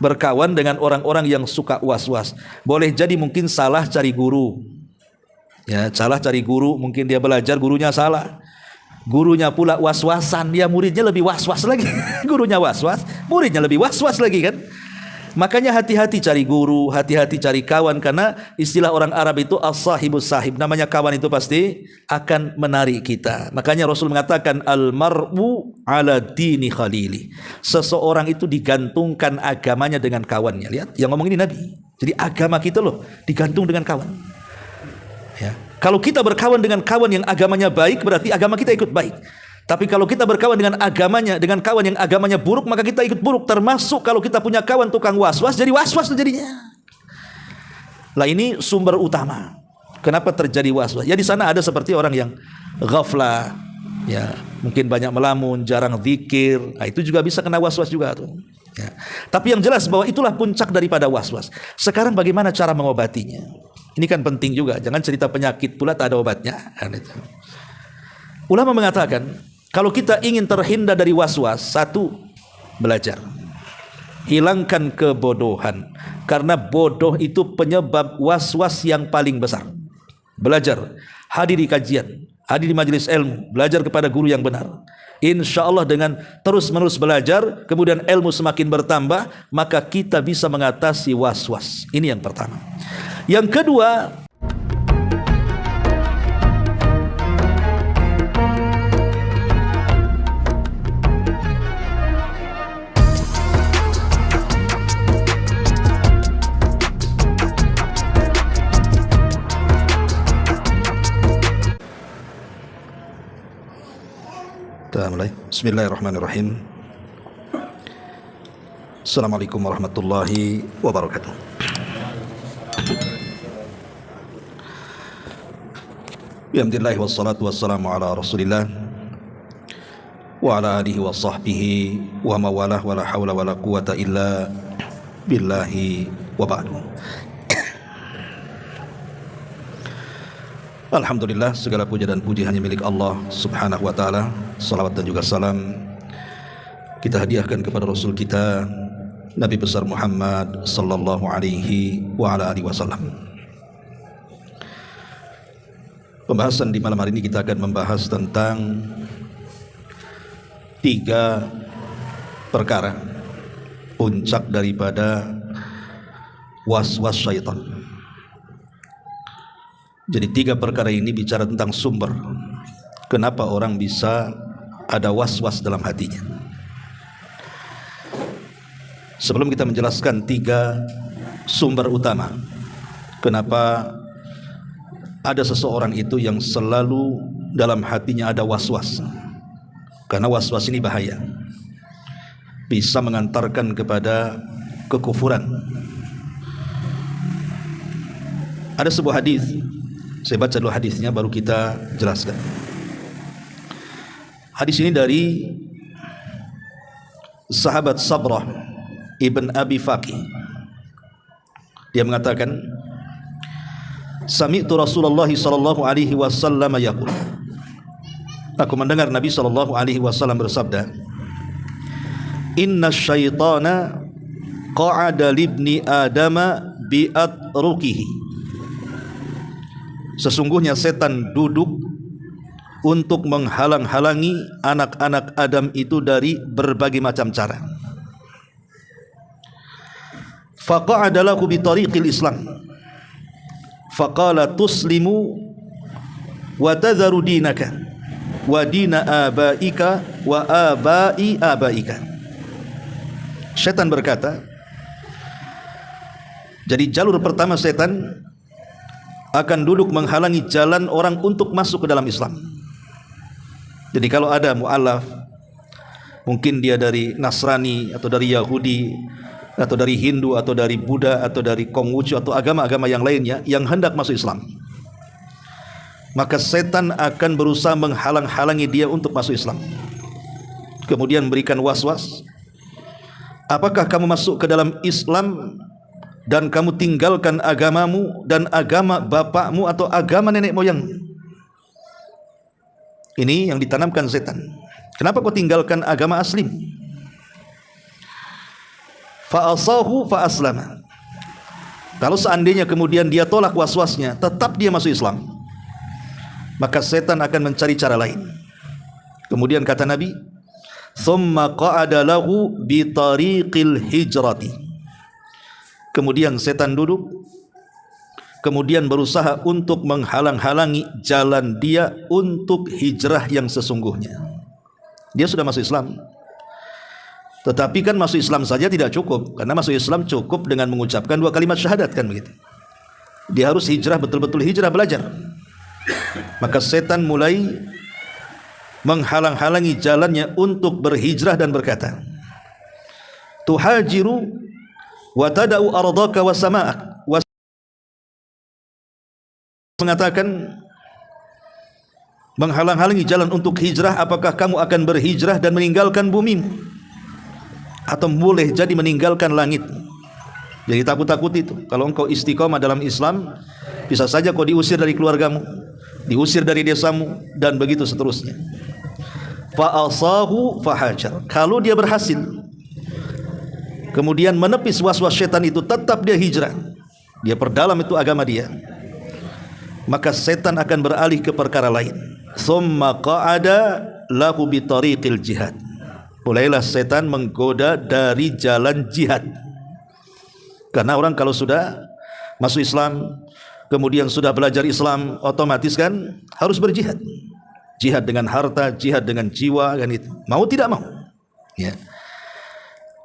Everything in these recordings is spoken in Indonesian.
berkawan dengan orang-orang yang suka was-was. Boleh jadi mungkin salah cari guru. Ya, salah cari guru, mungkin dia belajar gurunya salah. Gurunya pula was-wasan, dia muridnya lebih was-was lagi. Gurunya was-was, muridnya lebih was-was lagi kan. Makanya hati-hati cari guru, hati-hati cari kawan, karena istilah orang Arab itu as-sahibus sahib, namanya kawan itu pasti akan menarik kita. Makanya Rasul mengatakan al-mar'u ala dini khalili. Seseorang itu digantungkan agamanya dengan kawannya. Lihat, yang ngomong ini Nabi. Jadi agama kita loh digantung dengan kawan. Ya. Kalau kita berkawan dengan kawan yang agamanya baik, berarti agama kita ikut baik. Tapi kalau kita berkawan dengan kawan yang agamanya buruk, maka kita ikut buruk. Termasuk kalau kita punya kawan tukang was-was, jadi was-was jadinya. Lah ini sumber utama. Kenapa terjadi was-was? Ya di sana ada seperti orang yang ghaflah, ya mungkin banyak melamun, jarang zikir. Nah, itu juga bisa kena was-was juga tuh. Ya. Tapi yang jelas bahwa itulah puncak daripada was-was. Sekarang bagaimana cara mengobatinya? Ini kan penting juga. Jangan cerita penyakit pula tak ada obatnya. Ulama mengatakan, kalau kita ingin terhindar dari was-was, satu, belajar. Hilangkan kebodohan. Karena bodoh itu penyebab was-was yang paling besar. Belajar, hadiri kajian, hadiri majelis ilmu, belajar kepada guru yang benar. Insya Allah dengan terus-menerus belajar, kemudian ilmu semakin bertambah, maka kita bisa mengatasi was-was. Ini yang pertama. Yang kedua, kita mulai. Bismillahirrahmanirrahim. Assalamualaikum warahmatullahi wabarakatuh. Alhamdulillah wassalatu wassalamu ala Rasulillah wa ala alihi wa sahbihi wa mawalah wa la hawla wa la quwata illa billahi wa ba'du. Alhamdulillah, segala puja dan puji hanya milik Allah subhanahu wa ta'ala. Salawat dan juga salam kita hadiahkan kepada Rasul kita Nabi besar Muhammad sallallahu alaihi wa ala alihi wasallam. Pembahasan di malam hari ini kita akan membahas tentang 3 perkara puncak daripada was-was syaitan. Jadi 3 perkara ini bicara tentang sumber kenapa orang bisa ada was-was dalam hatinya. Sebelum kita menjelaskan 3 sumber utama kenapa ada seseorang itu yang selalu dalam hatinya ada was-was, karena was-was ini bahaya, bisa mengantarkan kepada kekufuran. Ada sebuah hadis, saya baca dulu hadisnya baru kita jelaskan. Hadis ini dari sahabat Sabrah ibn Abi Faqih. Dia mengatakan, sami'tu Rasulullah sallallahu alaihi wasallam yaqul, aku mendengar Nabi sallallahu alaihi wasallam bersabda, inna syaitana qa'ada libni adama bi'atrukihi, sesungguhnya setan duduk untuk menghalang-halangi anak-anak Adam itu dari berbagai macam cara. Faqa'ada lahu bi tariqil Islam, faqala tuslimu wa tadharu dinaka wa dina abaika wa abai abaika. Setan berkata, jadi jalur pertama setan akan duduk menghalangi jalan orang untuk masuk ke dalam Islam. Jadi kalau ada mu'alaf, mungkin dia dari Nasrani atau dari Yahudi atau dari Hindu atau dari Buddha atau dari Konghucu atau agama-agama yang lainnya yang hendak masuk Islam, maka setan akan berusaha menghalang-halangi dia untuk masuk Islam, kemudian memberikan was-was, apakah kamu masuk ke dalam Islam dan kamu tinggalkan agamamu dan agama bapakmu atau agama nenek moyangmu? Ini yang ditanamkan setan. Kenapa kau tinggalkan agama aslimu? fa asahu fa aslama. Kalau seandainya kemudian dia tolak waswasnya, tetap dia masuk Islam, maka setan akan mencari cara lain. Kemudian kata Nabi, thumma qa'ada lahu bi tariqil hijrati. Kemudian setan duduk, kemudian berusaha untuk menghalang-halangi jalan dia untuk hijrah yang sesungguhnya. Dia sudah masuk Islam, tetapi kan masuk Islam saja tidak cukup, karena masuk Islam cukup dengan mengucapkan 2 kalimat syahadat, kan begitu. Dia harus hijrah, betul-betul hijrah, belajar. Maka setan mulai menghalang-halangi jalannya untuk berhijrah dan berkata, tuhajiru wa tada'u ardaka wa sama'ak. Mengatakan, menghalang-halangi jalan untuk hijrah, apakah kamu akan berhijrah dan meninggalkan bumimu, atau boleh jadi meninggalkan langit? Jadi takut-takut itu. Kalau engkau istiqomah dalam Islam, bisa saja kau diusir dari keluargamu, diusir dari desamu, dan begitu seterusnya. Fa'asahu fahajar. Kalau dia berhasil kemudian menepis was-was syaitan itu, tetap dia hijrah, dia perdalam itu agama dia, maka setan akan beralih ke perkara lain. Thumma qa'ada lahu bi tariqil jihad. Mulailah setan menggoda dari jalan jihad. Karena orang kalau sudah masuk Islam, kemudian sudah belajar Islam, otomatis kan harus berjihad. Jihad dengan harta, jihad dengan jiwa, kan itu. Mau tidak mau. Ya.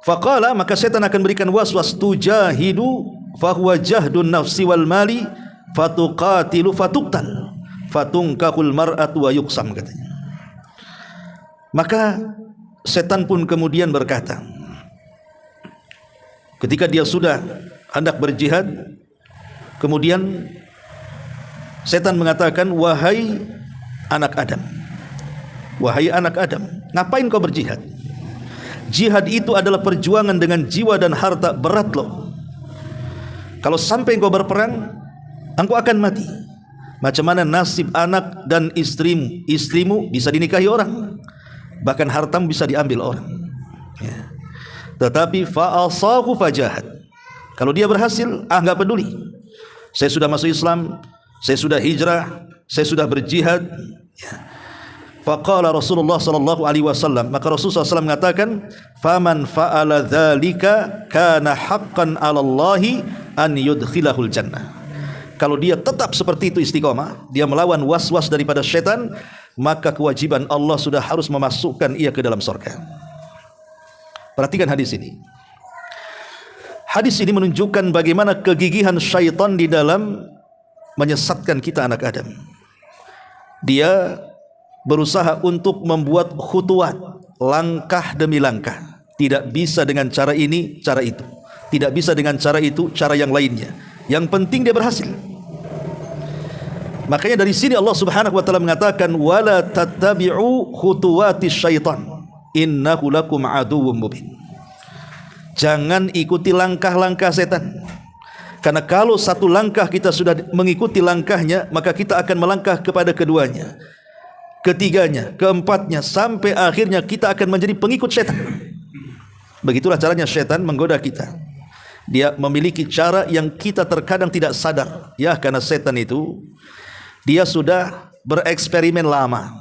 Faqala, maka setan akan berikan waswas, tujahidu fahuwa jahdun nafsi wal mali fatuqatilu fatuqtal fatunkahul mar'atu wa yuqsam, katanya. Maka setan pun kemudian berkata, ketika dia sudah hendak berjihad, kemudian setan mengatakan, wahai anak Adam, wahai anak Adam, ngapain kau berjihad? Jihad itu adalah perjuangan dengan jiwa dan harta, berat loh. Kalau sampai engkau berperang, engkau akan mati. Macam mana nasib anak dan istrimu? Istrimu bisa dinikahi orang, bahkan hartamu bisa diambil orang, ya. Tetapi fa'asahu fajahad. Kalau dia berhasil, enggak peduli, saya sudah masuk Islam, saya sudah hijrah, saya sudah berjihad, ya. Faqala Rasulullah sallallahu alaihi wasallam, maka Rasulullah SAW mengatakan, faman fa'ala dzalika kana haqqan 'ala Allahi an yudkhilahul jannah. Kalau dia tetap seperti itu istiqomah, dia melawan was-was daripada syaitan, maka kewajiban Allah sudah harus memasukkan ia ke dalam surga. Perhatikan hadis ini. Hadis ini menunjukkan bagaimana kegigihan syaitan di dalam menyesatkan kita anak Adam. Dia berusaha untuk membuat khutuwat, langkah demi langkah. Tidak bisa dengan cara ini, cara itu. Tidak bisa dengan cara itu, cara yang lainnya. Yang penting dia berhasil. Makanya dari sini Allah Subhanahu wa taala mengatakan, wala tattabi'u khutuwatis syaitan innahu lakum aduwwum mubin. Jangan ikuti langkah-langkah setan. Karena kalau satu langkah kita sudah mengikuti langkahnya, maka kita akan melangkah kepada keduanya, ketiganya, keempatnya, sampai akhirnya kita akan menjadi pengikut setan. Begitulah caranya setan menggoda kita. Dia memiliki cara yang kita terkadang tidak sadar, ya, karena setan itu dia sudah bereksperimen lama.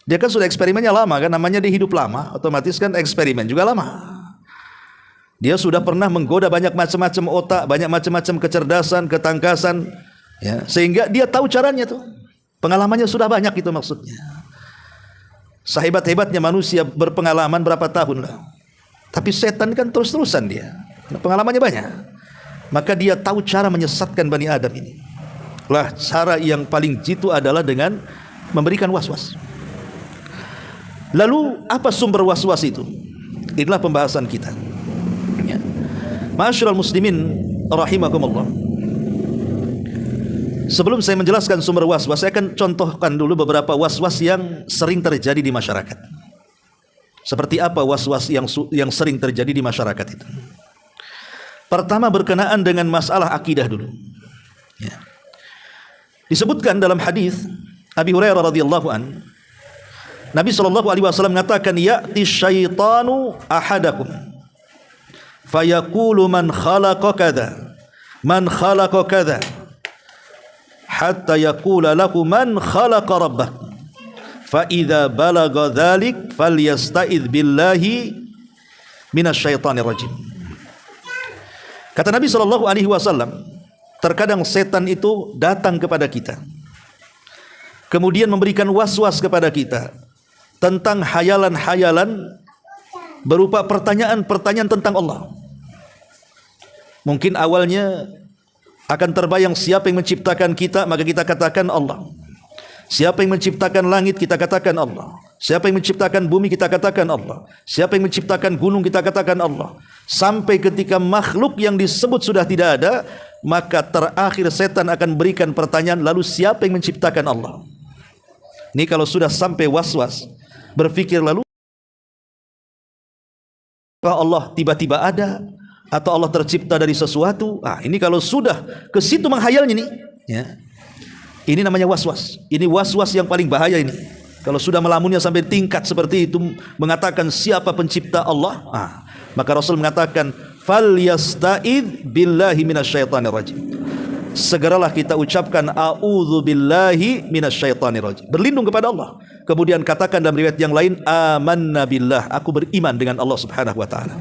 Dia kan sudah eksperimennya lama kan, namanya dia hidup lama, otomatis kan eksperimen juga lama. Dia sudah pernah menggoda banyak macam-macam otak, banyak macam-macam kecerdasan, ketangkasan, ya, sehingga dia tahu caranya tuh. Pengalamannya sudah banyak, itu maksudnya. Sehebat-hebatnya manusia berpengalaman berapa tahun lah. Tapi setan kan terus-terusan dia. Pengalamannya banyak. Maka dia tahu cara menyesatkan Bani Adam ini. Lah, cara yang paling jitu adalah dengan memberikan was-was. Lalu apa sumber was-was itu? Inilah pembahasan kita. Ya. Ma'asyiral muslimin rahimakumullah. Sebelum saya menjelaskan sumber was-was, saya akan contohkan dulu beberapa was-was yang sering terjadi di masyarakat. Seperti apa was-was yang sering terjadi di masyarakat itu? Pertama, berkenaan dengan masalah akidah dulu. Ya. Disebutkan dalam hadis Abi Hurairah radhiyallahu an, Nabi sallallahu alaihi wasallam mengatakan, ya'ti syaitanu ahadakum fayaqulu man khalaqa kadza, man khalaqa kadza, hatta yaqula lahu man khalaqa rabbak, fa idza balagha dzalik falyasta'idz billahi minasyaitonir rajim. Kata Nabi sallallahu alaihi wasallam, terkadang setan itu datang kepada kita, kemudian memberikan was-was kepada kita tentang hayalan-hayalan berupa pertanyaan-pertanyaan tentang Allah. Mungkin awalnya akan terbayang siapa yang menciptakan kita, maka kita katakan Allah. Siapa yang menciptakan langit, kita katakan Allah. Siapa yang menciptakan bumi, kita katakan Allah. Siapa yang menciptakan gunung, kita katakan Allah. Sampai ketika makhluk yang disebut sudah tidak ada, maka terakhir setan akan berikan pertanyaan, lalu siapa yang menciptakan Allah? Ini kalau sudah sampai was-was, berpikir lalu Allah tiba-tiba ada, atau Allah tercipta dari sesuatu. Ini kalau sudah ke situ menghayalnya nih, ya. Ini namanya was-was. Ini was-was yang paling bahaya ini. Kalau sudah melamunnya sampai tingkat seperti itu, mengatakan siapa pencipta Allah, maka Rasul mengatakan falyasta'idz billahi minasyaitonir rajim. Segeralah kita ucapkan a'udzu billahi minasyaitonir rajim, berlindung kepada Allah. Kemudian katakan dalam riwayat yang lain, amanna billah, aku beriman dengan Allah Subhanahu wa taala.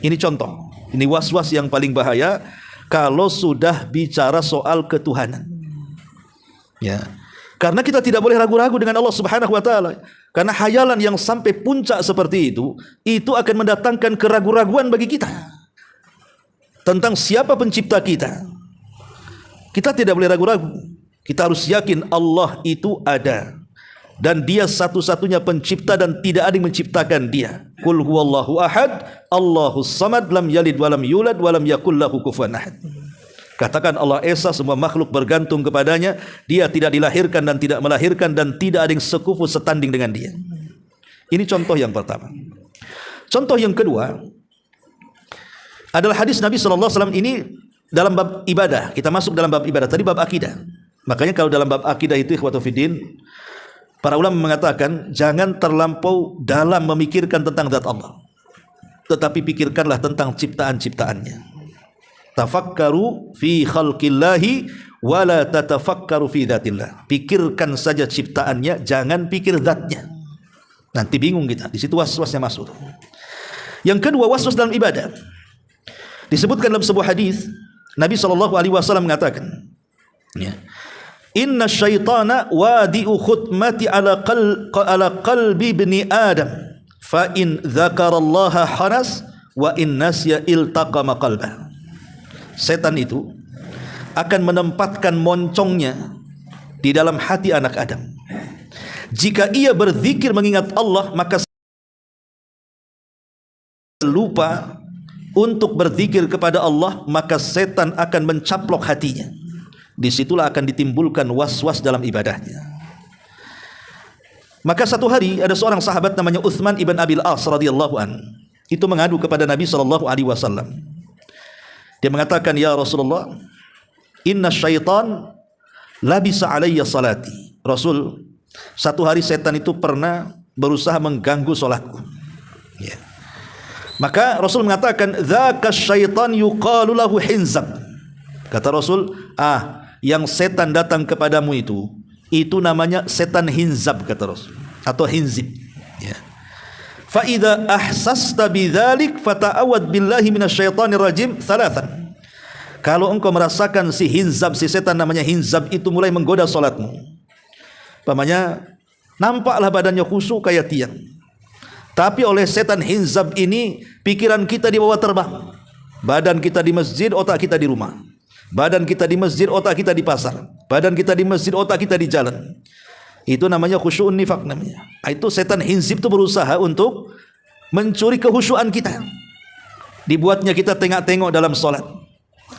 Ini contoh. Ini was-was yang paling bahaya kalau sudah bicara soal ketuhanan. Ya. Karena kita tidak boleh ragu-ragu dengan Allah Subhanahu wa taala. Karena hayalan yang sampai puncak seperti itu akan mendatangkan keraguan-raguan bagi kita tentang siapa pencipta kita. Kita tidak boleh ragu-ragu. Kita harus yakin Allah itu ada, dan Dia satu-satunya pencipta dan tidak ada yang menciptakan Dia. Qul huwallahu ahad, Allahus samad, lam yalid walam yulad walam yakul lahu kufuwan ahad. Katakan Allah Esa, semua makhluk bergantung kepadanya. Dia tidak dilahirkan dan tidak melahirkan, dan tidak ada yang sekufu setanding dengan Dia. Ini contoh yang pertama. Contoh yang kedua adalah hadis Nabi SAW. Ini dalam bab ibadah. Kita masuk dalam bab ibadah. Tadi bab akidah. Makanya kalau dalam bab akidah itu, ikhwatu fiddin, para ulama mengatakan jangan terlampau dalam memikirkan tentang zat Allah, tetapi pikirkanlah tentang ciptaan-ciptaannya. Tafakkaru fi khalqillahi wa la tatafakkaru fi dzatillah. Pikirkan saja ciptaannya, jangan pikir zatnya. Nanti bingung kita. Di situ was-wasnya masuk. Yang kedua, was-was dalam ibadah. Disebutkan dalam sebuah hadis, Nabi SAW mengatakan, ya, inna syaitana wadi'u khutmati ala qalbi ibni Adam, fa in dzakarallaha hanas wa in nasya iltaqama qalbah. Setan itu akan menempatkan moncongnya di dalam hati anak Adam. Jika ia berzikir mengingat Allah, maka lupa untuk berzikir kepada Allah, maka setan akan mencaplok hatinya. Disitulah akan ditimbulkan was-was dalam ibadahnya. Maka satu hari ada seorang sahabat namanya Utsman ibn Abil As radhiyallahu an. Itu mengadu kepada Nabi SAW. Dia mengatakan, ya Rasulullah, inna syaitan labisa alayya salati. Rasul, satu hari setan itu pernah berusaha mengganggu solatku. Ya. Maka Rasul mengatakan, dzaka syaitan yuqalu lahu hinzab. Kata Rasul, yang setan datang kepadamu itu namanya setan hinzab, kata Rasul, atau hinzib. Ya. Fa idza ahsasta bidzalik fata'awad billahi minasyaitonir rajim thalathan. Kalau engkau merasakan si hinzab, si setan namanya hinzab itu mulai menggoda salatmu, umpamanya nampaklah badannya khusyuk kayak tiang, tapi oleh setan hinzab ini pikiran kita dibawa terbang. Badan kita di masjid, otak kita di rumah. Badan kita di masjid, otak kita di pasar. Badan kita di masjid, otak kita di jalan. Itu namanya khusyu'un nifaq namanya. Itu setan hinzib itu berusaha untuk mencuri kehusyuan kita. Dibuatnya kita tengok-tengok dalam salat.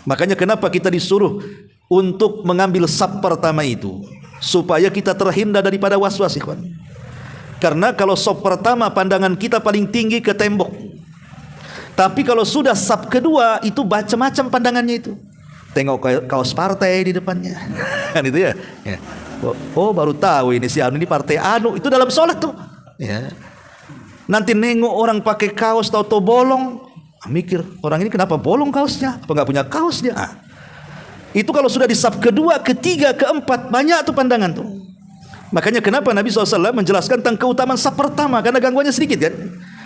Makanya kenapa kita disuruh untuk mengambil saf pertama itu, supaya kita terhindar daripada was-was, ikhwan. Karena kalau saf pertama pandangan kita paling tinggi ke tembok. Tapi kalau sudah saf kedua itu macam-macam pandangannya itu. Tengok kaos partai di depannya. Kan itu ya. Ya. Oh baru tahu ini si Anu ini partai Anu, itu dalam sholat tuh. Ya. Nanti nengok orang pakai kaos tahu-tahu bolong, Mikir, orang ini kenapa bolong kaosnya? Apa nggak punya kaos dia? Itu kalau sudah di saf kedua, ketiga, keempat, banyak tuh pandangan tuh. Makanya kenapa Nabi SAW menjelaskan tentang keutamaan saf pertama, karena gangguannya sedikit kan.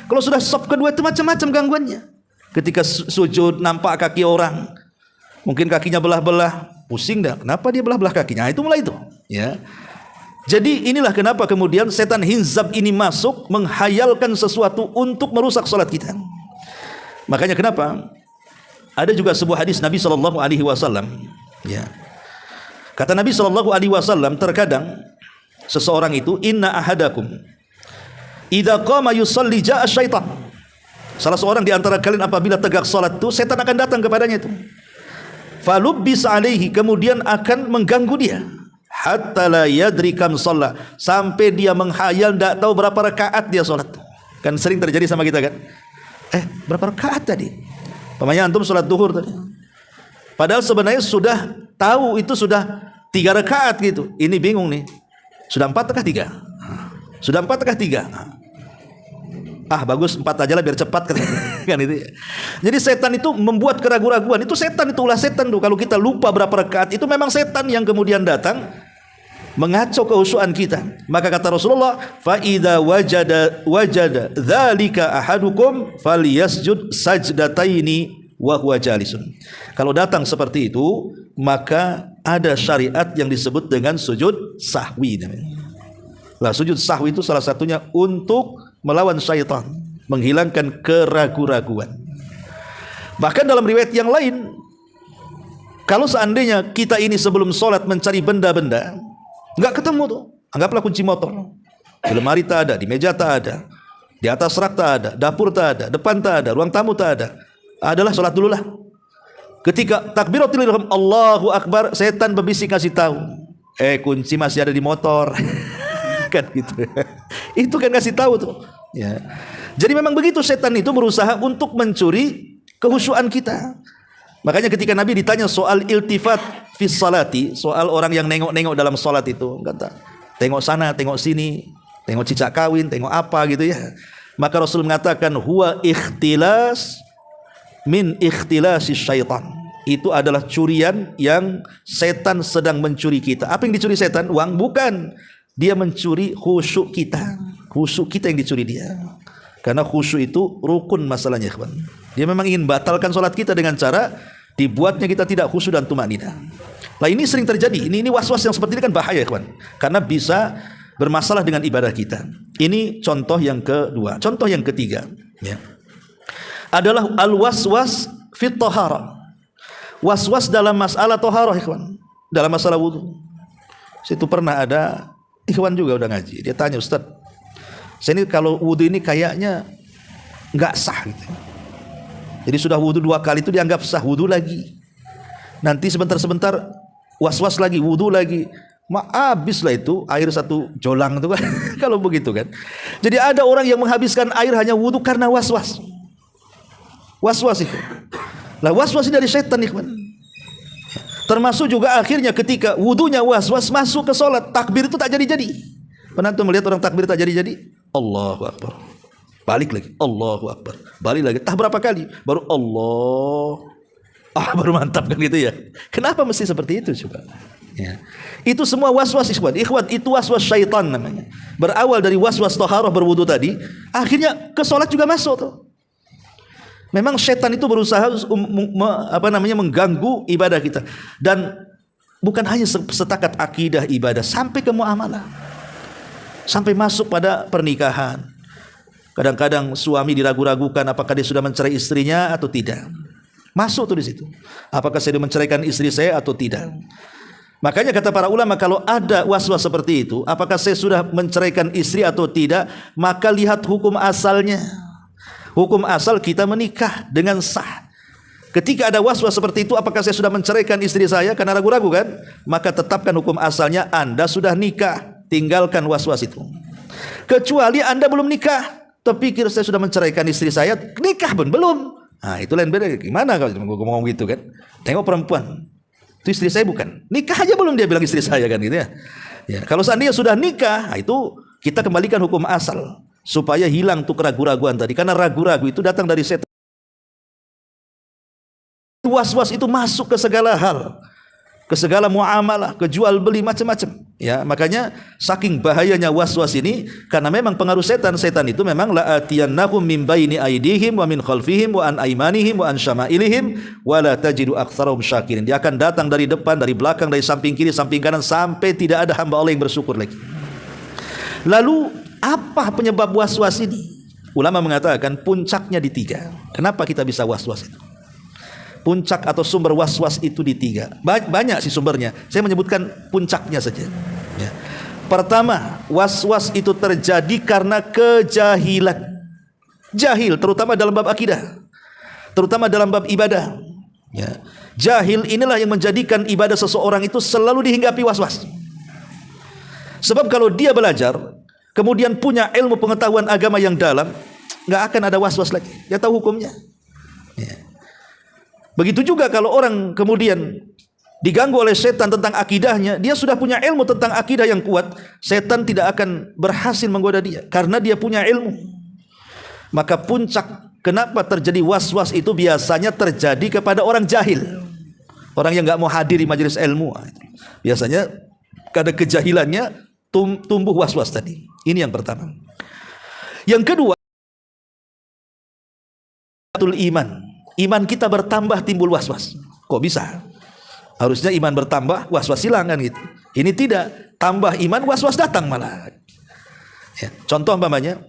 Kalau sudah saf kedua itu macam-macam gangguannya. Ketika sujud nampak kaki orang, mungkin kakinya belah-belah, pusing dah. Kenapa dia belah-belah kakinya? Itu mulai itu. Ya. Jadi inilah kenapa kemudian setan hinzab ini masuk menghayalkan sesuatu untuk merusak salat kita. Makanya kenapa ada juga sebuah hadis Nabi Shallallahu Alaihi Wasallam. Ya. Kata Nabi Shallallahu Alaihi Wasallam, terkadang seseorang itu inna ahadakum idza qama yusalli jaa syaitan. Salah seorang di antara kalian apabila tegak salat itu setan akan datang kepadanya itu. Falubbis alaihi, kemudian akan mengganggu dia. Hatta la yadri kam shalla, sampai dia menghayal tidak tahu berapa rakaat dia salat. Kan sering terjadi sama kita kan? Berapa rakaat tadi? Pemanya antum salat duhur tadi. Padahal sebenarnya sudah tahu itu sudah 3 rakaat gitu. Ini bingung nih. Sudah 4 kah 3? Sudah 4 kah 3? Bagus 4 aja lah biar cepat kan itu. Jadi setan itu membuat keraguan-raguan. Itu setan, itu ulah setan tuh. Kalau kita lupa berapa rakaat, itu memang setan yang kemudian datang mengacau kehusuan kita. Maka kata Rasulullah, fa idza wajada dzalika ahadukum falyasjud sajdataini wa huwa jalisun. Kalau datang seperti itu, maka ada syariat yang disebut dengan sujud sahwi namanya. Lah sujud sahwi itu salah satunya untuk melawan syaitan, menghilangkan keraguan-raguan. Bahkan dalam riwayat yang lain, kalau seandainya kita ini sebelum sholat mencari benda-benda, nggak ketemu tuh, anggaplah kunci motor, di lemari tak ada, di meja tak ada, di atas rak tak ada, dapur tak ada, depan tak ada, ruang tamu tak ada, adalah sholat dululah. Ketika takbiratul ihram Allahu Akbar, setan berbisik kasih tahu, kunci masih ada di motor. Kan gitu. Itu kan kasih tahu tuh. Ya. Jadi memang begitu, setan itu berusaha untuk mencuri kehusuan kita. Makanya ketika Nabi ditanya soal iltifat fi salati, soal orang yang nengok-nengok dalam salat itu, kata, tengok sana, tengok sini, tengok cicak kawin, tengok apa gitu ya. Maka Rasul mengatakan huwa ikhtilas min ikhtilasi syaitan. Itu adalah curian yang setan sedang mencuri kita. Apa yang dicuri setan? Uang? Bukan. Dia mencuri khusyuk kita. Khusyuk kita yang dicuri dia. Karena khusyuk itu rukun masalahnya, kawan. Dia memang ingin batalkan salat kita dengan cara dibuatnya kita tidak khusyuk dan tumanina. Nah ini sering terjadi. Ini was-was yang seperti ini kan bahaya, kawan. Karena bisa bermasalah dengan ibadah kita. Ini contoh yang kedua. Contoh yang ketiga, ya, adalah al-waswas fit taharah. Was-was dalam masalah taharah, kawan. Dalam masalah wudu. Situ pernah ada ikhwan juga udah ngaji. Dia tanya, Ustaz, saya ini kalau wudu ini kayaknya nggak sah gitu. Jadi sudah wudu 2 kali itu dianggap sah, wudu lagi. Nanti sebentar-sebentar was-was lagi, wudu lagi. Habislah itu air 1 jolang itu kan. Kalau begitu kan. Jadi ada orang yang menghabiskan air hanya wudu karena was-was. Was-was itu. Lah was-was ini dari setan, ikhwan. Termasuk juga akhirnya ketika wudunya was-was masuk ke sholat, takbir itu tak jadi-jadi. Pernah tuh melihat orang takbir tak jadi-jadi? Allahu Akbar. Balik lagi, Allahu Akbar. Balik lagi, berapa kali? Baru Allah. Baru mantap kan gitu ya. Kenapa mesti seperti itu coba? Ya. Itu semua was-was, ikhwan. Ikhwan, itu was-was syaitan namanya. Berawal dari was-was taharah berwudu tadi, akhirnya ke sholat juga masuk tuh. Memang setan itu berusaha mengganggu ibadah kita. Dan bukan hanya setakat akidah ibadah, sampai ke muamalah. Sampai masuk pada pernikahan. Kadang-kadang suami diragu-ragukan apakah dia sudah mencerai istrinya atau tidak. Masuk tuh di situ. Apakah saya sudah menceraikan istri saya atau tidak. Makanya kata para ulama, kalau ada was-was seperti itu, apakah saya sudah menceraikan istri atau tidak, maka lihat hukum asalnya. Hukum asal kita menikah dengan sah. Ketika ada was-was seperti itu, apakah saya sudah menceraikan istri saya karena ragu-ragu kan? Maka tetapkan hukum asalnya, Anda sudah nikah. Tinggalkan was-was itu. Kecuali Anda belum nikah, terpikir saya sudah menceraikan istri saya, nikah pun belum. Nah, itu lain beda. Gimana kalau ngomong gitu kan? Tengok perempuan, itu istri saya bukan. Nikah aja belum dia bilang istri saya kan gitu ya. Ya, kalau seandainya sudah nikah, nah itu kita kembalikan hukum asal supaya hilang tuh keraguan-raguan tadi. Karena ragu-ragu itu datang dari setan. Was-was itu masuk ke segala hal, ke segala muamalah, ke jual beli macam-macam. Ya, makanya saking bahayanya was-was ini, karena memang pengaruh setan. Setan itu memang la'atiyannahum min baini aydihim wa min khalfihim wa an aymanihim wa an syama'ilihim wa la tajidu aktsarahum syakirin. Dia akan datang dari depan, dari belakang, dari samping kiri, samping kanan, sampai tidak ada hamba Allah yang bersyukur lagi. Lalu apa penyebab was-was ini? Ulama mengatakan puncaknya di 3. Kenapa kita bisa was-was itu? Puncak atau sumber was-was itu di 3. Banyak sih sumbernya. Saya menyebutkan puncaknya saja. Ya. Pertama, was-was itu terjadi karena kejahilan. Jahil, terutama dalam bab akidah, terutama dalam bab ibadah. Ya. Jahil inilah yang menjadikan ibadah seseorang itu selalu dihinggapi was-was. Sebab kalau dia belajar, kemudian punya ilmu pengetahuan agama yang dalam, nggak akan ada was-was lagi. Dia tahu hukumnya. Ya. Begitu juga kalau orang kemudian diganggu oleh setan tentang akidahnya, dia sudah punya ilmu tentang akidah yang kuat, setan tidak akan berhasil menggoda dia karena dia punya ilmu. Maka puncak kenapa terjadi was-was itu biasanya terjadi kepada orang jahil, orang yang nggak mau hadiri majelis ilmu. Biasanya karena kejahilannya tumbuh was-was tadi. Ini yang pertama. Yang kedua, iman kita bertambah, timbul was-was. Kok bisa? Harusnya iman bertambah, was-was hilang kan gitu. Ini tidak, tambah iman, was-was datang malah. Ya, contoh umpamanya,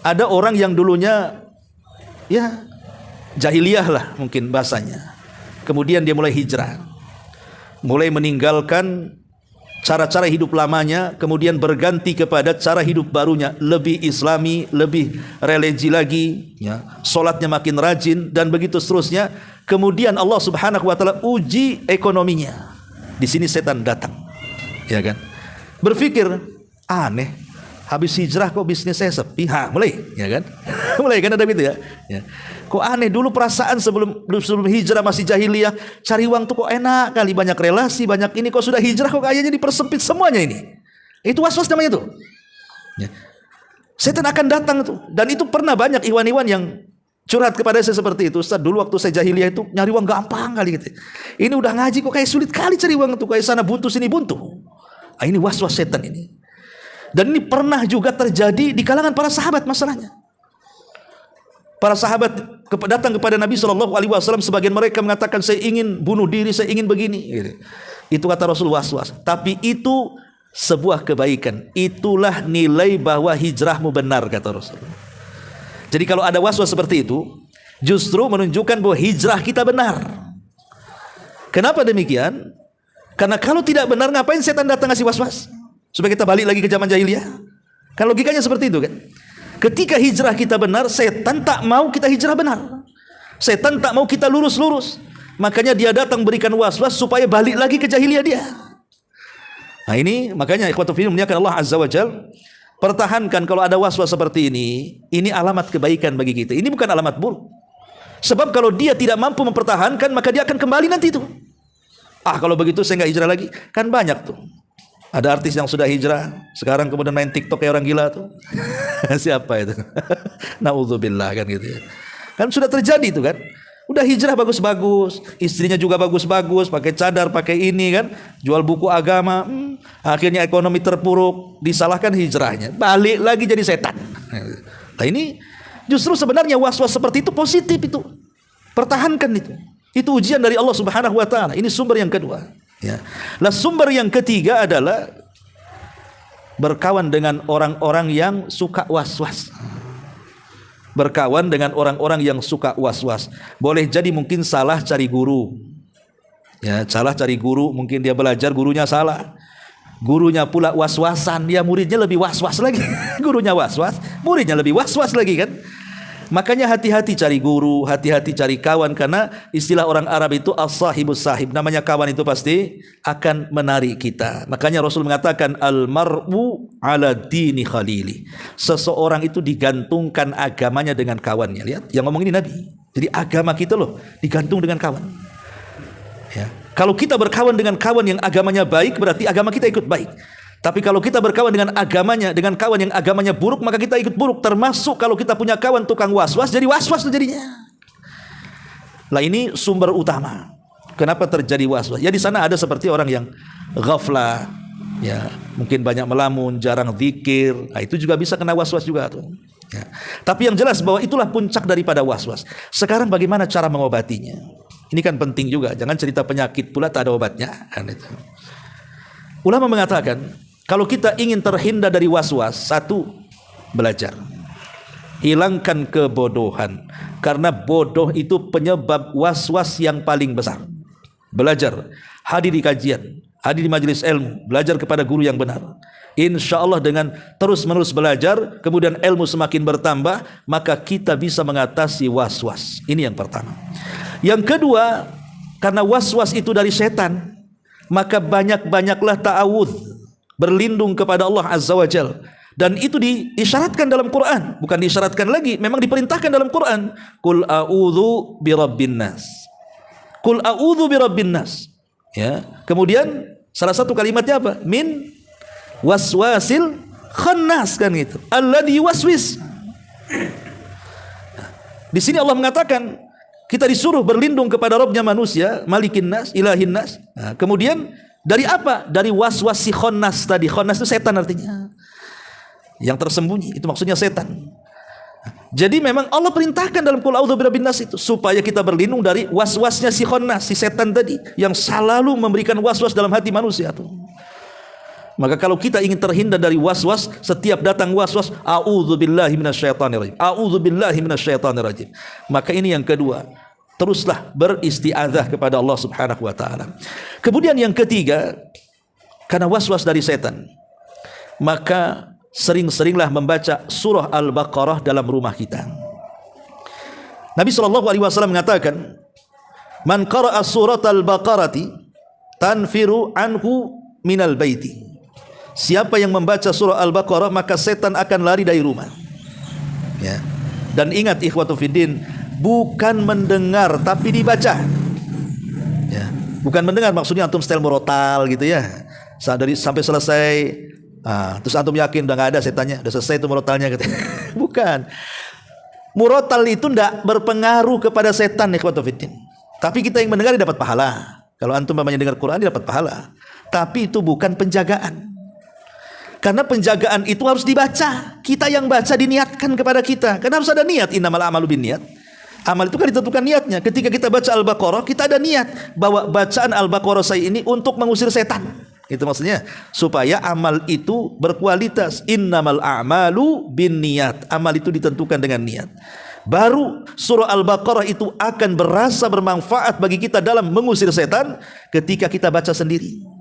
ada orang yang dulunya ya jahiliyah lah mungkin bahasanya. Kemudian dia mulai hijrah, mulai meninggalkan cara-cara hidup lamanya, kemudian berganti kepada cara hidup barunya, lebih islami, lebih religi lagi, ya. Salatnya makin rajin dan begitu seterusnya. Kemudian Allah Subhanahu wa taala uji ekonominya. Di sini setan datang. Ya kan? Berpikir, aneh, habis hijrah kok bisnis saya sepi. Mulai, ya kan? Mulai kan ada gitu ya. Ya. Kok aneh, dulu perasaan sebelum hijrah masih jahiliyah, cari uang tuh kok enak kali, banyak relasi, banyak ini, kok sudah hijrah kok kayaknya dipersempit semuanya ini. Itu was-was namanya tuh. Ya. Setan akan datang tuh, dan itu pernah banyak iwan-iwan yang curhat kepada saya seperti itu. Ustaz, dulu waktu saya jahiliyah itu nyari uang gampang kali gitu. Ini udah ngaji kok kayak sulit kali cari uang tuh, kayak sana buntu sini buntu. Ah, ini was-was setan ini. Dan ini pernah juga terjadi di kalangan para sahabat masalahnya. Para sahabat datang kepada Nabi SAW, sebagian mereka mengatakan saya ingin bunuh diri, saya ingin begini. Itu kata Rasul was-was. Tapi itu sebuah kebaikan. Itulah nilai bahwa hijrahmu benar, kata Rasul. Jadi kalau ada was-was seperti itu, justru menunjukkan bahwa hijrah kita benar. Kenapa demikian? Karena kalau tidak benar, ngapain setan datang ngasih was-was? Supaya kita balik lagi ke zaman jahiliyah. Kan logikanya seperti itu kan. Ketika hijrah kita benar, setan tak mau kita hijrah benar. Setan tak mau kita lurus-lurus. Makanya dia datang berikan was-was supaya balik lagi ke jahiliyah dia. Nah ini makanya ikhwatu fillah muliakan Allah Azza wa Jalla, pertahankan kalau ada was-was seperti ini alamat kebaikan bagi kita. Ini bukan alamat buruk. Sebab kalau dia tidak mampu mempertahankan, maka dia akan kembali nanti itu. Ah, kalau begitu saya nggak hijrah lagi. Kan banyak tuh. Ada artis yang sudah hijrah, sekarang kemudian main TikTok kayak orang gila tuh. Siapa itu? Nauzubillah kan gitu ya. Kan sudah terjadi itu kan. Udah hijrah bagus-bagus, istrinya juga bagus-bagus, pakai cadar, pakai ini kan, jual buku agama, akhirnya ekonomi terpuruk, disalahkan hijrahnya, balik lagi jadi setan. Nah ini justru sebenarnya was-was seperti itu positif itu. Pertahankan itu. Itu ujian dari Allah Subhanahu wa taala. Ini sumber yang kedua. Ya. Nah, sumber yang ketiga adalah berkawan dengan orang-orang yang suka was-was. Berkawan dengan orang-orang yang suka was-was. Boleh jadi mungkin salah cari guru. Ya, salah cari guru, mungkin dia belajar gurunya salah. Gurunya pula was-wasan, dia muridnya lebih was-was lagi. Gurunya was-was, muridnya lebih was-was lagi kan. Makanya hati-hati cari guru, hati-hati cari kawan, karena istilah orang Arab itu as-sahibus sahib. Namanya kawan itu pasti akan menarik kita. Makanya Rasul mengatakan al-mar'u ala dini khalili. Seseorang itu digantungkan agamanya dengan kawannya. Lihat, yang ngomong ini Nabi. Jadi agama kita loh digantung dengan kawan. Ya. Kalau kita berkawan dengan kawan yang agamanya baik, berarti agama kita ikut baik. Tapi kalau kita berkawan dengan agamanya, dengan kawan yang agamanya buruk, maka kita ikut buruk. Termasuk kalau kita punya kawan tukang was-was, jadi was-was tuh jadinya. Lah ini sumber utama. Kenapa terjadi waswas? Ya di sana ada seperti orang yang ghaflah, ya, mungkin banyak melamun, jarang zikir. Nah, itu juga bisa kena waswas juga tuh. Ya. Tapi yang jelas bahwa itulah puncak daripada waswas. Sekarang bagaimana cara mengobatinya? Ini kan penting juga. Jangan cerita penyakit pula tak ada obatnya. Kan itu. Ulama mengatakan, kalau kita ingin terhindar dari waswas, satu, belajar. Hilangkan kebodohan. Karena bodoh itu penyebab waswas yang paling besar. Belajar, hadir di kajian, hadir di majelis ilmu, belajar kepada guru yang benar. Insya Allah dengan terus-menerus belajar, kemudian ilmu semakin bertambah, maka kita bisa mengatasi was-was. Ini yang pertama. Yang kedua, karena was-was itu dari setan, maka banyak-banyaklah ta'awudz, berlindung kepada Allah Azza wa Jalla. Dan itu diisyaratkan dalam Quran, bukan diisyaratkan lagi, memang diperintahkan dalam Quran. Qul a'udzu birabbin nas. Qul a'udzu birabbin nas. Ya. Kemudian salah satu kalimatnya apa? Min waswasil khannas, kan gitu. Alladzi waswis. Di sini Allah mengatakan kita disuruh berlindung kepada Rabbnya manusia, Malikin nas, Ilahin nas. Nah, kemudian dari apa? Dari waswas si khannas tadi. Khannas itu setan artinya. Yang tersembunyi, itu maksudnya setan. Jadi memang Allah perintahkan dalam Qul a'udzu birabbin nas itu supaya kita berlindung dari waswasnya si khannas, si setan tadi yang selalu memberikan waswas dalam hati manusia tuh. Maka kalau kita ingin terhindar dari waswas, setiap datang waswas, a'udzubillahi minasyaitonir rajim. A'udzubillahi minasyaitonir rajim. Maka ini yang kedua, teruslah beristiazah kepada Allah Subhanahu wa taala. Kemudian yang ketiga, karena waswas dari setan, maka sering-seringlah membaca surah Al-Baqarah dalam rumah kita. Nabi SAW mengatakan, man qara'a surat Al-Baqarati tanfiru anhu minal baiti. Siapa yang membaca surah Al-Baqarah, maka setan akan lari dari rumah. Ya. Dan ingat ikhwatu fiddin, bukan mendengar tapi dibaca. Ya. Bukan mendengar maksudnya antum style murotal gitu ya. Sampai selesai, terus antum yakin udah nggak ada setannya, udah selesai itu murotalnya gitu. Bukan. Murotal itu tidak berpengaruh kepada setan, ikhwatu fiddin. Tapi kita yang mendengar dapat pahala. Kalau antum namanya dengar Quran dapat pahala. Tapi itu bukan penjagaan. Karena penjagaan itu harus dibaca. Kita yang baca diniatkan kepada kita. Karena harus ada niat. Innamal a'malu binniyat. Amal itu kan ditentukan niatnya. Ketika kita baca Al-Baqarah, kita ada niat bahwa bacaan Al-Baqarah saya ini untuk mengusir setan. Itu maksudnya supaya amal itu berkualitas. Innamal a'malu binniyat. Amal itu ditentukan dengan niat. Baru surah Al-Baqarah itu akan berasa bermanfaat bagi kita dalam mengusir setan ketika kita baca sendiri.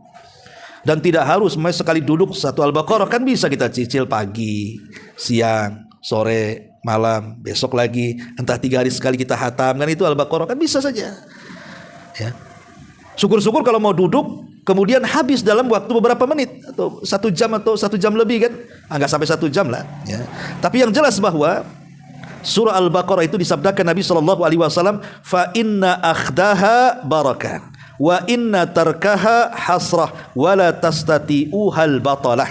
Dan tidak harus sekali duduk satu Al-Baqarah, kan bisa kita cicil pagi, siang, sore, malam, besok lagi, entah 3 hari sekali kita hatam, kan itu Al-Baqarah, kan bisa saja. Ya. Syukur-syukur kalau mau duduk kemudian habis dalam waktu beberapa menit atau 1 jam atau 1 jam lebih kan, enggak sampai 1 jam lah. Ya. Tapi yang jelas bahwa surah Al-Baqarah itu disabdakan Nabi SAW, fa inna akhdaha barakah. Wa inna tarkaha hasrah wala tastati'uhal batalah.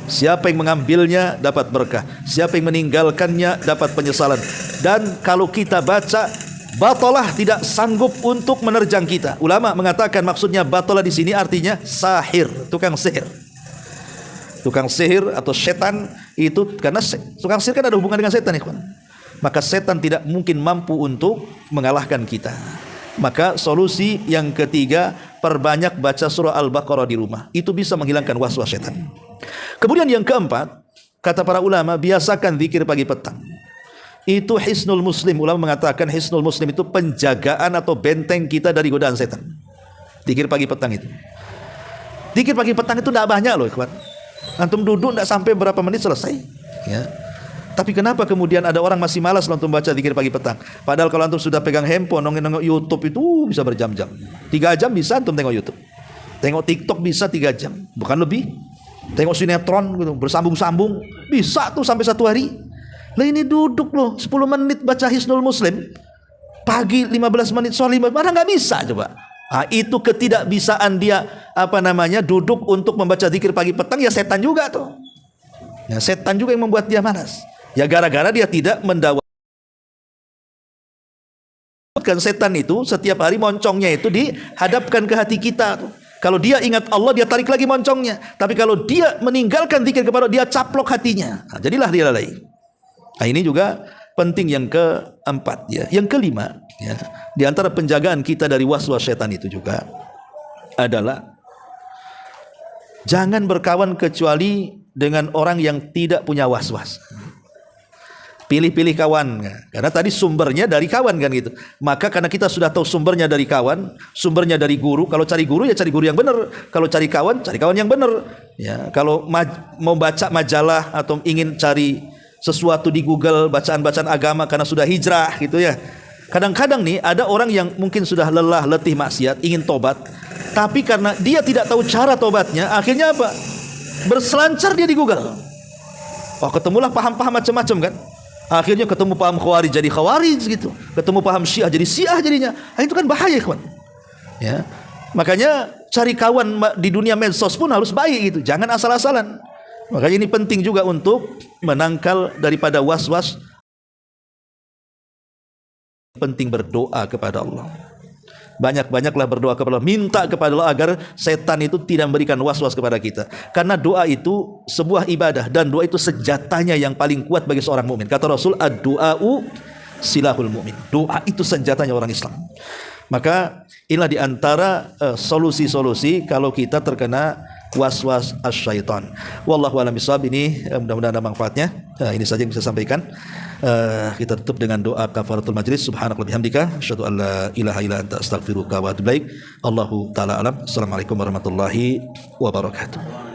Siapa yang mengambilnya dapat berkah, siapa yang meninggalkannya dapat penyesalan. Dan kalau kita baca, batalah tidak sanggup untuk menerjang kita. Ulama mengatakan maksudnya batalah di sini artinya sahir, tukang sihir. Tukang sihir atau setan itu, karena tukang sihir kan ada hubungan dengan setan, ikhwan. Maka setan tidak mungkin mampu untuk mengalahkan kita. Maka solusi yang ketiga, perbanyak baca surah Al-Baqarah di rumah. Itu bisa menghilangkan waswas setan. Kemudian yang keempat, kata para ulama, biasakan zikir pagi petang. Itu hisnul muslim. Ulama mengatakan hisnul muslim itu penjagaan atau benteng kita dari godaan setan. Zikir pagi petang itu. Zikir pagi petang itu tidak banyak loh, ikhwan. Antum duduk tidak sampai berapa menit selesai. Ya. Tapi kenapa kemudian ada orang masih malas untuk baca zikir pagi petang? Padahal kalau antum sudah pegang handphone, nongol YouTube itu bisa berjam-jam. 3 jam bisa antum tengok YouTube. Tengok TikTok bisa 3 jam, bukan lebih. Tengok sinetron gitu, bersambung-sambung, bisa tuh sampai 1 hari. Lah ini duduk loh 10 menit baca Hisnul Muslim. Pagi 15 menit, sore 15, mana nggak bisa coba. Itu ketidakbisaan dia duduk untuk membaca zikir pagi petang, ya setan juga tuh. Ya setan juga yang membuat dia malas. Ya gara-gara dia tidak mendawai Kan setan itu setiap hari moncongnya itu dihadapkan ke hati kita. Kalau dia ingat Allah, dia tarik lagi moncongnya. Tapi kalau dia meninggalkan zikir kepada Allah, dia caplok hatinya. Nah, jadilah dia lalai. Nah, ini juga penting yang keempat ya. Yang kelima ya, di antara penjagaan kita dari waswas setan itu juga adalah jangan berkawan kecuali dengan orang yang tidak punya waswas. Pilih-pilih kawan, karena tadi sumbernya dari kawan kan gitu. Maka karena kita sudah tahu sumbernya dari kawan, sumbernya dari guru. Kalau cari guru ya cari guru yang benar. Kalau cari kawan yang benar. Ya, kalau mau baca majalah atau ingin cari sesuatu di Google, bacaan-bacaan agama karena sudah hijrah gitu ya. Kadang-kadang nih ada orang yang mungkin sudah lelah, letih maksiat, ingin tobat, tapi karena dia tidak tahu cara tobatnya, akhirnya apa? Berselancar dia di Google. Oh, ketemulah paham-paham macam-macam kan? Akhirnya ketemu paham Khawarij jadi Khawarij gitu. Ketemu paham Syiah jadi Syiah jadinya. Nah, itu kan bahaya, kawan. Ya. Makanya cari kawan di dunia medsos pun harus baik gitu. Jangan asal-asalan. Makanya ini penting juga untuk menangkal daripada was-was. Penting berdoa kepada Allah. Banyak-banyaklah berdoa kepada Allah, minta kepada Allah agar setan itu tidak memberikan was-was kepada kita. Karena doa itu sebuah ibadah dan doa itu senjatanya yang paling kuat bagi seorang mukmin. Kata Rasul, ad-du'a'u silahul mu'min. Doa itu senjatanya orang Islam. Maka inilah di antara solusi-solusi kalau kita terkena was-was asyaitan. Wallahu a'lam bishawab. Ini mudah-mudahan ada manfaatnya. Ini saja yang bisa sampaikan. Kita tutup dengan doa kafaratul majlis. Subhanakallahumma bihamdika asyhadu an la ilaha illa anta astaghfiruka wa atubu ilaik. Allahu taala alam. Assalamualaikum warahmatullahi wabarakatuh.